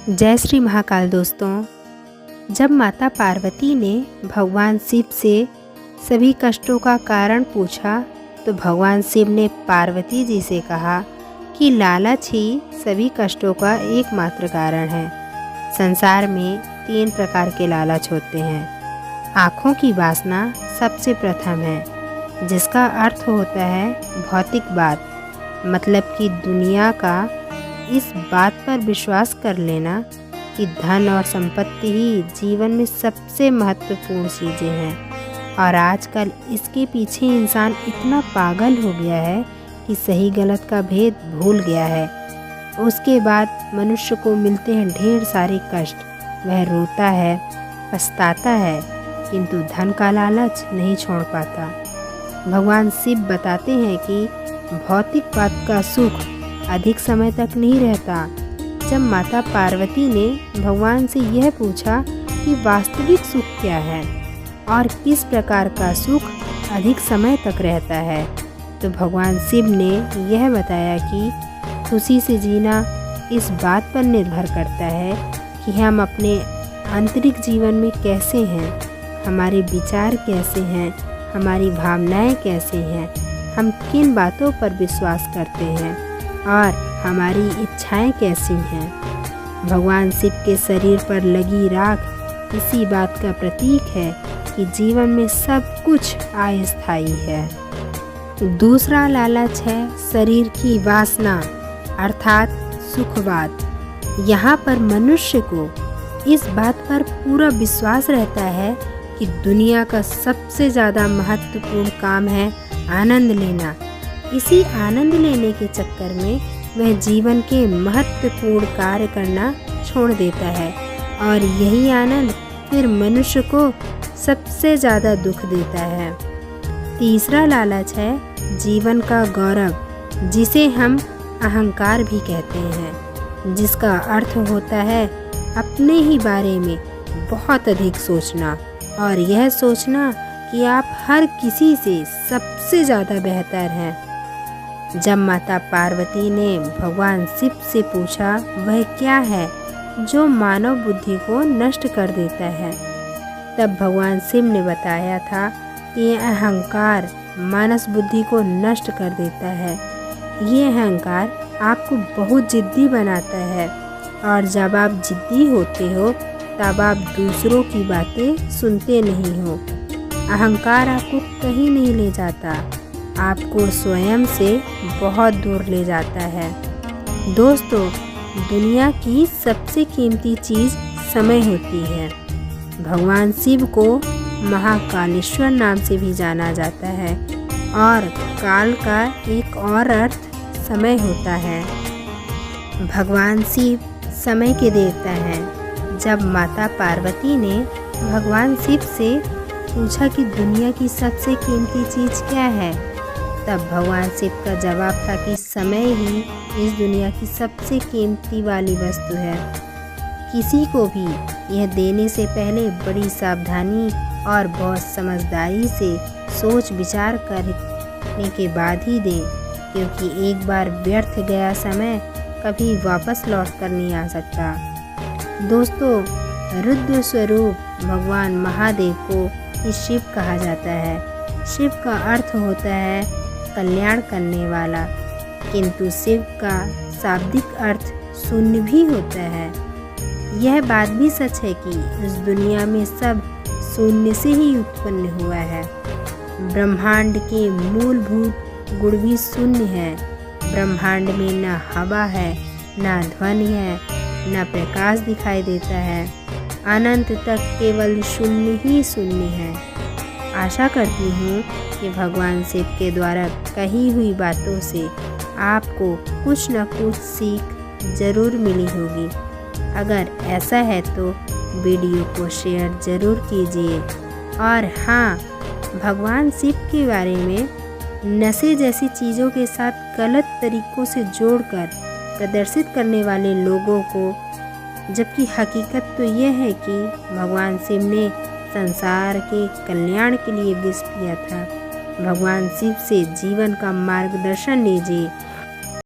जय श्री महाकाल दोस्तों। जब माता पार्वती ने भगवान शिव से सभी कष्टों का कारण पूछा तो भगवान शिव ने पार्वती जी से कहा कि लालच ही सभी कष्टों का एकमात्र कारण है। संसार में 3 प्रकार के लालच होते हैं। आँखों की वासना सबसे प्रथम है, जिसका अर्थ होता है भौतिक बात, मतलब कि दुनिया का इस बात पर विश्वास कर लेना कि धन और संपत्ति ही जीवन में सबसे महत्वपूर्ण चीज़ें हैं। और आजकल इसके पीछे इंसान इतना पागल हो गया है कि सही गलत का भेद भूल गया है। उसके बाद मनुष्य को मिलते हैं ढेर सारे कष्ट, वह रोता है, पछताता है, किंतु धन का लालच नहीं छोड़ पाता। भगवान शिव बताते हैं कि भौतिक बात का सुख अधिक समय तक नहीं रहता। जब माता पार्वती ने भगवान से यह पूछा कि वास्तविक सुख क्या है और किस प्रकार का सुख अधिक समय तक रहता है, तो भगवान शिव ने यह बताया कि खुशी से जीना इस बात पर निर्भर करता है कि हम अपने आंतरिक जीवन में कैसे हैं, हमारे विचार कैसे हैं, हमारी भावनाएं कैसे हैं, हम किन बातों पर विश्वास करते हैं और हमारी इच्छाएं कैसी हैं। भगवान शिव के शरीर पर लगी राख इसी बात का प्रतीक है कि जीवन में सब कुछ अस्थायी है। दूसरा लालच है शरीर की वासना अर्थात सुखवाद। यहाँ पर मनुष्य को इस बात पर पूरा विश्वास रहता है कि दुनिया का सबसे ज़्यादा महत्वपूर्ण काम है आनंद लेना। इसी आनंद लेने के चक्कर में वह जीवन के महत्वपूर्ण कार्य करना छोड़ देता है और यही आनंद फिर मनुष्य को सबसे ज़्यादा दुख देता है। तीसरा लालच है जीवन का गौरव, जिसे हम अहंकार भी कहते हैं, जिसका अर्थ होता है अपने ही बारे में बहुत अधिक सोचना और यह सोचना कि आप हर किसी से सबसे ज़्यादा बेहतर हैं। जब माता पार्वती ने भगवान शिव से पूछा वह क्या है जो मानव बुद्धि को नष्ट कर देता है, तब भगवान शिव ने बताया था कि यह अहंकार मानस बुद्धि को नष्ट कर देता है। ये अहंकार आपको बहुत जिद्दी बनाता है और जब आप जिद्दी होते हो तब आप दूसरों की बातें सुनते नहीं हो। अहंकार आपको कहीं नहीं ले जाता, आपको स्वयं से बहुत दूर ले जाता है। दोस्तों, दुनिया की सबसे कीमती चीज़ समय होती है। भगवान शिव को महाकालेश्वर नाम से भी जाना जाता है और काल का एक और अर्थ समय होता है। भगवान शिव समय के देवता हैं। जब माता पार्वती ने भगवान शिव से पूछा कि दुनिया की सबसे कीमती चीज़ क्या है, तब भगवान शिव का जवाब था कि समय ही इस दुनिया की सबसे कीमती वाली वस्तु है। किसी को भी यह देने से पहले बड़ी सावधानी और बहुत समझदारी से सोच विचार करने के बाद ही दें, क्योंकि एक बार व्यर्थ गया समय कभी वापस लौट कर नहीं आ सकता। दोस्तों, रुद्र स्वरूप भगवान महादेव को ही शिव कहा जाता है। शिव का अर्थ होता है कल्याण करने वाला, किंतु शिव का शाब्दिक अर्थ शून्य भी होता है। यह बात भी सच है कि इस दुनिया में सब शून्य से ही उत्पन्न हुआ है। ब्रह्मांड के मूलभूत गुण भी शून्य है। ब्रह्मांड में न हवा है, न ध्वनि है, न प्रकाश दिखाई देता है। अनंत तक केवल शून्य ही शून्य है। आशा करती हूँ कि भगवान शिव के द्वारा कही हुई बातों से आपको कुछ न कुछ सीख ज़रूर मिली होगी। अगर ऐसा है तो वीडियो को शेयर ज़रूर कीजिए। और हाँ, भगवान शिव के बारे में नशे जैसी चीज़ों के साथ गलत तरीक़ों से जोड़कर प्रदर्शित करने वाले लोगों को, जबकि हकीकत तो यह है कि भगवान शिव ने संसार के कल्याण के लिए विष पिया था। भगवान शिव से जीवन का मार्गदर्शन लीजिए